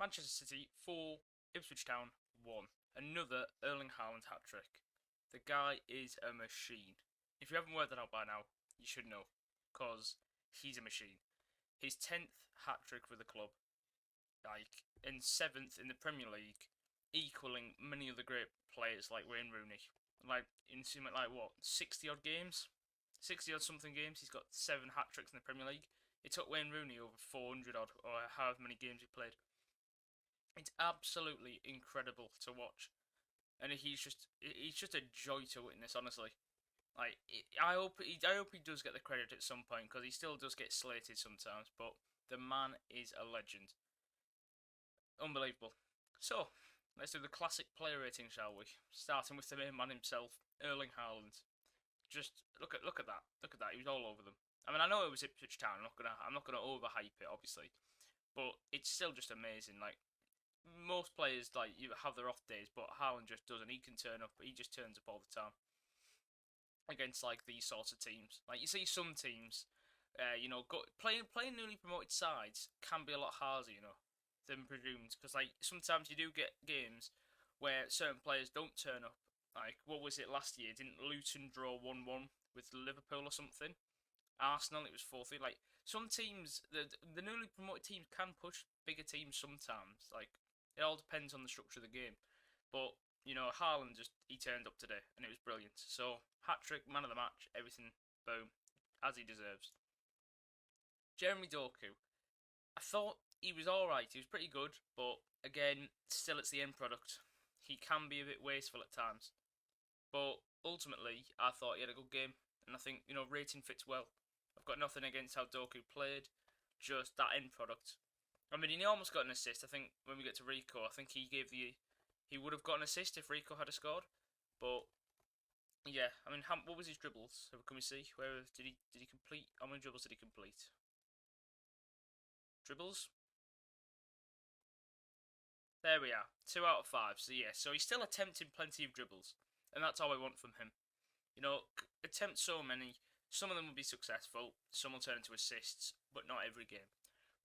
Manchester City 4, Ipswich Town 1. Another Erling Haaland hat-trick. The guy is a machine. If you haven't worked that out by now, you should know, because he's a machine. His 10th hat-trick for the club, and 7th in the Premier League, equaling many other great players like Wayne Rooney. In something like what, 60 odd games? 60 odd something games, he's got 7 hat-tricks in the Premier League. It took Wayne Rooney over 400 odd, or however many games he played. It's absolutely incredible to watch, and he's just a joy to witness. Honestly, I hope he does get the credit at some point, because he still does get slated sometimes. But the man is a legend, unbelievable. So let's do the classic player rating, shall we? Starting with the main man himself, Erling Haaland. Just look at that. Look at that. He was all over them. I mean, I know it was Ipswich Town. I'm not gonna overhype it, obviously, but it's still just amazing. Like, most players, you have their off days, but Haaland just doesn't. He can turn up. He just turns up all the time against these sorts of teams. Like, you see some teams, playing newly promoted sides can be a lot harder, than presumed. Because sometimes you do get games where certain players don't turn up. Like, what was it last year? Didn't Luton draw 1-1 with Liverpool or something? Arsenal, it was 4-3. Like, some teams, the newly promoted teams can push bigger teams sometimes. Like, it all depends on the structure of the game. But, Haaland he turned up today, and it was brilliant. So, hat-trick, man of the match, everything, boom, as he deserves. Jeremy Doku, I thought he was alright, he was pretty good, but, again, still it's the end product. He can be a bit wasteful at times. But, ultimately, I thought he had a good game, and I think, rating fits well. I've got nothing against how Doku played, just that end product. I mean, he almost got an assist. I think when we get to Rico, I think he would have got an assist if Rico had scored. But yeah, I mean, what was his dribbles? Can we see? Where did he complete? How many dribbles did he complete? Dribbles. There we are, 2 out of 5. So yeah, so he's still attempting plenty of dribbles, and that's all I want from him. Attempt so many. Some of them will be successful. Some will turn into assists, but not every game.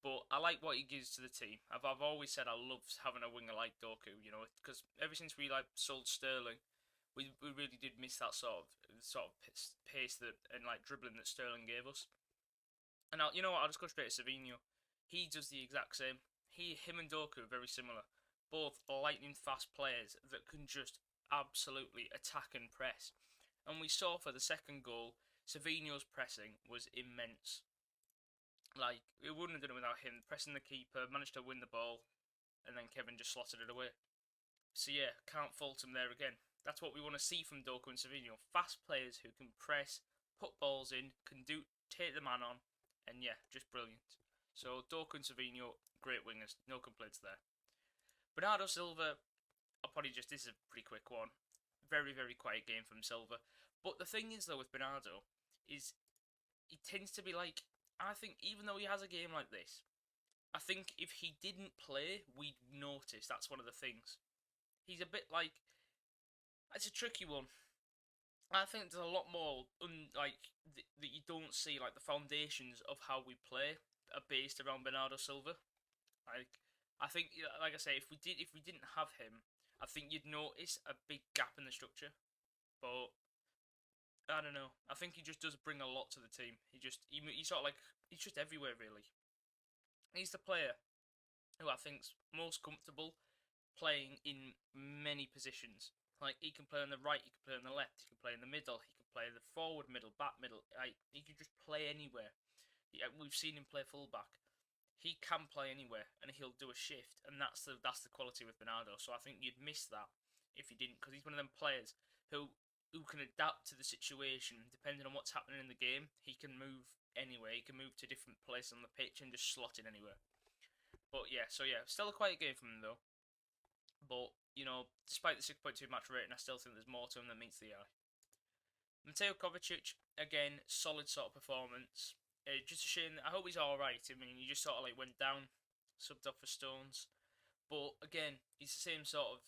But I like what he gives to the team. I've always said I love having a winger like Doku, because ever since we sold Sterling, we really did miss that sort of pace and dribbling that Sterling gave us. And I'll just go straight to Savinho. He does the exact same. Him and Doku are very similar. Both lightning fast players that can just absolutely attack and press. And we saw for the second goal, Savinho's pressing was immense. We wouldn't have done it without him. Pressing the keeper, managed to win the ball, and then Kevin just slotted it away. So yeah, can't fault him there again. That's what we want to see from Doku and Savinho. Fast players who can press, put balls in, take the man on, and yeah, just brilliant. So Doku and Savinho, great wingers, no complaints there. Bernardo Silva, this is a pretty quick one. Very, very quiet game from Silva. But the thing is, though, with Bernardo, is he tends to be I think even though he has a game like this, I think if he didn't play, we'd notice. That's one of the things. He's a bit it's a tricky one. I think there's a lot more that you don't see. The foundations of how we play are based around Bernardo Silva. I think, like I say, if we didn't have him, I think you'd notice a big gap in the structure. But I don't know. I think he just does bring a lot to the team. He's just everywhere, really. He's the player who I think's most comfortable playing in many positions. He can play on the right, he can play on the left, he can play in the middle, he can play the forward middle, back middle. He can just play anywhere. We've seen him play fullback. He can play anywhere, and he'll do a shift, and that's the quality with Bernardo. So I think you'd miss that if he didn't, because he's one of them players who can adapt to the situation depending on what's happening in the game. He can move anywhere. He can move to different places on the pitch and just slot in anywhere. But yeah, still a quiet game from him though. But despite the 6.2 match rating, I still think there's more to him than meets the eye. Mateo Kovacic, again, solid sort of performance. Just a shame. I hope he's all right. I mean, he just sort of went down, subbed up for Stones. But again, he's the same sort of.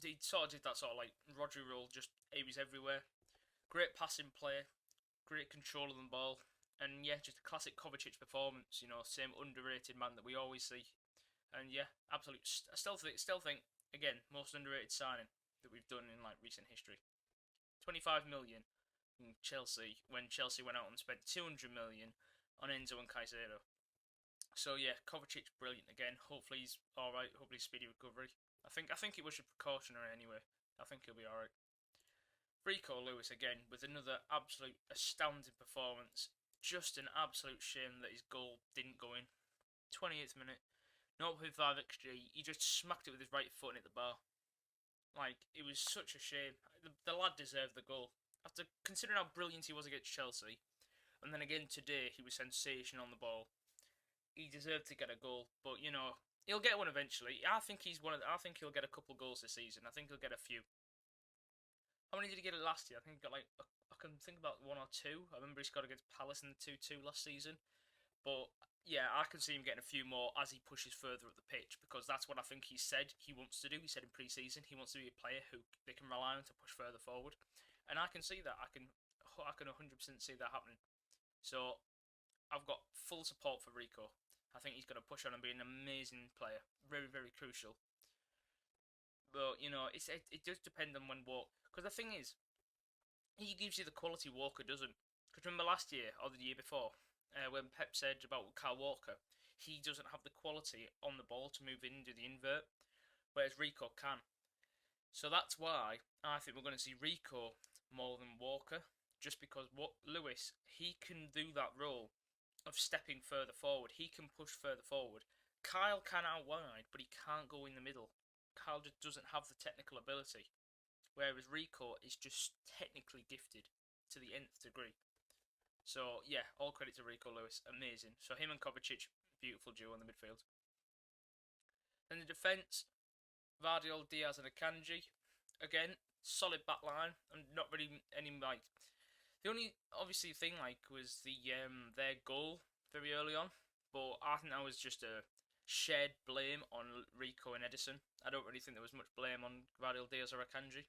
He sort of did that sort of Rodri role. Just he was everywhere. Great passing play, great control of the ball, and yeah, just a classic Kovacic performance. Same underrated man that we always see. And yeah, absolute. I still think again most underrated signing that we've done in like recent history. 25 million in Chelsea when Chelsea went out and spent 200 million on Enzo and Caicedo. So yeah, Kovacic brilliant again. Hopefully he's all right. Hopefully speedy recovery. I think it was a precautionary anyway. I think he'll be all right. Rico Lewis again with another absolute astounding performance. Just an absolute shame that his goal didn't go in. 28th minute, 0.5 XG. He just smacked it with his right foot and hit the bar. Like, it was such a shame. The lad deserved the goal. After considering how brilliant he was against Chelsea, and then again today he was sensational on the ball. He deserved to get a goal, but you know he'll get one eventually. I think I think he'll get a couple goals this season. I think he'll get a few. How many did he get last year? I think he got like I can think about one or two. I remember he scored against Palace in the 2-2 last season. But yeah, I can see him getting a few more as he pushes further up the pitch because that's what I think he said he wants to do. He said in pre-season he wants to be a player who they can rely on to push further forward, and I can see that. I can 100% see that happening. So I've got full support for Rico. I think he's going to push on and be an amazing player, very very crucial. But you know, it does depend on when Walker. Because the thing is, he gives you the quality Walker doesn't. Because remember last year or the year before, when Pep said about Kyle Walker, he doesn't have the quality on the ball to move in and do the invert, whereas Rico can. So that's why I think we're going to see Rico more than Walker, just because what Lewis he can do that role of stepping further forward. He can push further forward. Kyle can out wide, but he can't go in the middle. Kyle just doesn't have the technical ability, whereas Rico is just technically gifted to the nth degree. So yeah, all credit to Rico Lewis, amazing. So him and Kovacic, beautiful duo in the midfield. Then the defence, Vardiol, Diaz, and Akanji. Again, solid back line, and not really any like. The only obviously thing like was the their goal very early on, but I think that was just a shared blame on Rico and Edison. I don't really think there was much blame on Vardiol, Diaz, or Akanji.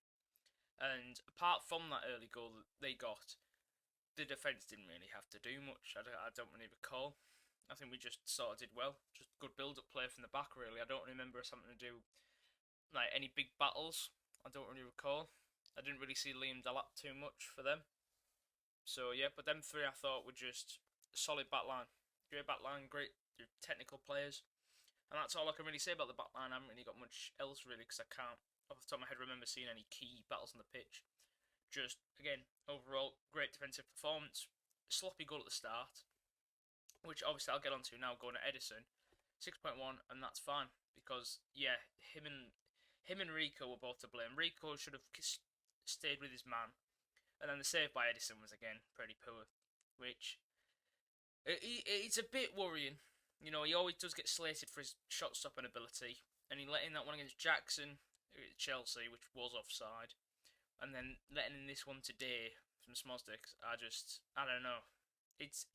And apart from that early goal that they got, the defence didn't really have to do much. I don't really recall. I think we just sort of did well. Just good build-up play from the back, really. I don't remember something to do like any big battles. I don't really recall. I didn't really see Liam Delap too much for them. So yeah, but them three I thought were just a solid back line. Great back line, great technical players. And that's all I can really say about the back line. I haven't really got much else really because I can't off the top of my head remember seeing any key battles on the pitch. Just again, overall great defensive performance. Sloppy goal at the start, which obviously I'll get onto now. Going to Edison, 6.1, and that's fine because yeah, him and Rico were both to blame. Rico should have stayed with his man, and then the save by Edison was again pretty poor, which it's a bit worrying. You know, he always does get slated for his shot stopping ability, and he let in that one against Jackson at Chelsea, which was offside, and then letting in this one today from Smosticks. I don't know. It's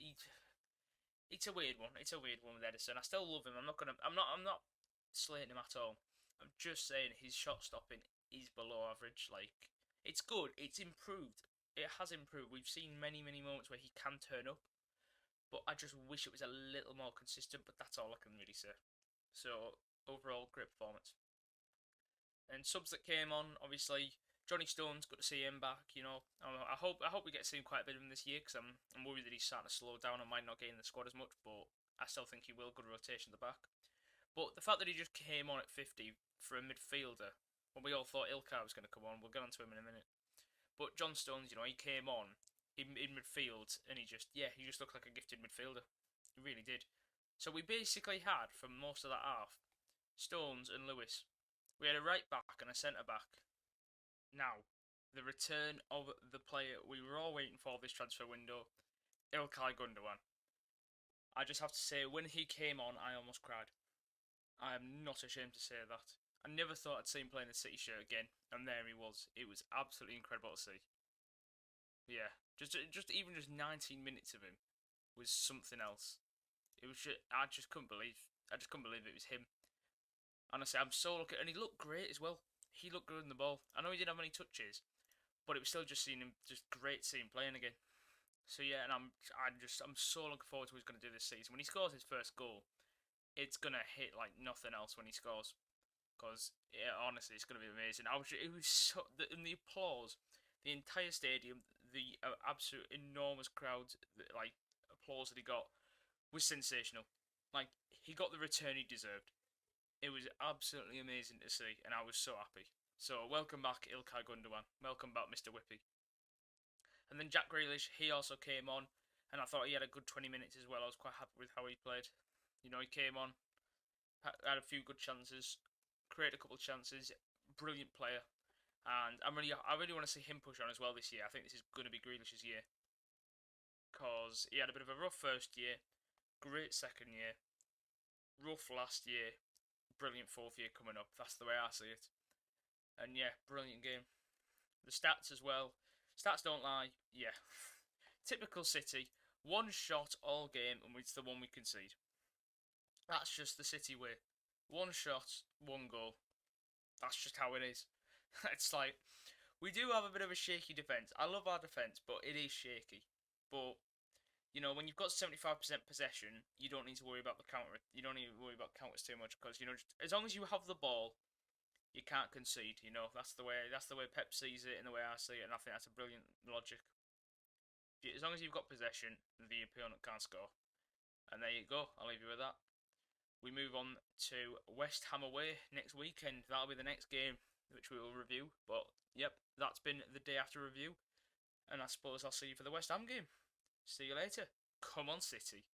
a weird one. It's a weird one with Edison. I still love him. I'm not slating him at all. I'm just saying his shot stopping is below average. Like, it's good. It's improved. It has improved. We've seen many moments where he can turn up, but I just wish it was a little more consistent. But that's all I can really say. So overall, great performance. And subs that came on, obviously Johnny Stones, good to see him back. You know, I hope we get to see him quite a bit of him this year because I'm worried that he's starting to slow down and might not get in the squad as much. But I still think he will. Good rotation at the back. But the fact that he just came on at 50 for a midfielder, when we all thought Ilkay was going to come on, we'll get onto him in a minute. But John Stones, you know, he came on in midfield and he just looked like a gifted midfielder. He really did. So we basically had, for most of that half, Stones and Lewis. We had a right back and a centre back. Now, the return of the player we were all waiting for this transfer window, Ilkay Gundogan. I just have to say, when he came on, I almost cried. I am not ashamed to say that. I never thought I'd see him playing the City shirt again, and there he was. It was absolutely incredible to see. Yeah, just 19 minutes of him was something else. It was I just couldn't believe it was him. Honestly, I'm so lucky, and he looked great as well. He looked good in the ball. I know he didn't have any touches, but it was still just great seeing him playing again. So yeah, and I'm so looking forward to what he's going to do this season. When he scores his first goal, it's gonna hit like nothing else when he scores. Because honestly, it's gonna be amazing. It was so and the applause, the entire stadium, the absolute enormous crowd, like applause that he got was sensational. Like he got the return he deserved. It was absolutely amazing to see, and I was so happy. So welcome back, Ilkay Gundogan. Welcome back, Mr. Whippy. And then Jack Grealish, he also came on, and I thought he had a good 20 minutes as well. I was quite happy with how he played. You know, he came on, had a few good chances, created a couple of chances. Brilliant player, and I really want to see him push on as well this year. I think this is going to be Grealish's year, because he had a bit of a rough first year, great second year, rough last year, brilliant fourth year coming up. That's the way I see it. And yeah, brilliant game. The stats as well. Stats don't lie. Yeah. Typical City. One shot all game, and it's the one we concede. That's just the City way. One shot, one goal. That's just how it is. It's like, we do have a bit of a shaky defence. I love our defence, but it is shaky. But, you know, when you've got 75% possession, you don't need to worry about the counter. You don't need to worry about counters too much, because, you know, as long as you have the ball, you can't concede. You know, that's the way Pep sees it and the way I see it, and I think that's a brilliant logic. As long as you've got possession, the opponent can't score. And there you go. I'll leave you with that. We move on to West Ham away next weekend. That'll be the next game which we will review. But yep, that's been the day after review, and I suppose I'll see you for the West Ham game. See you later. Come on, City.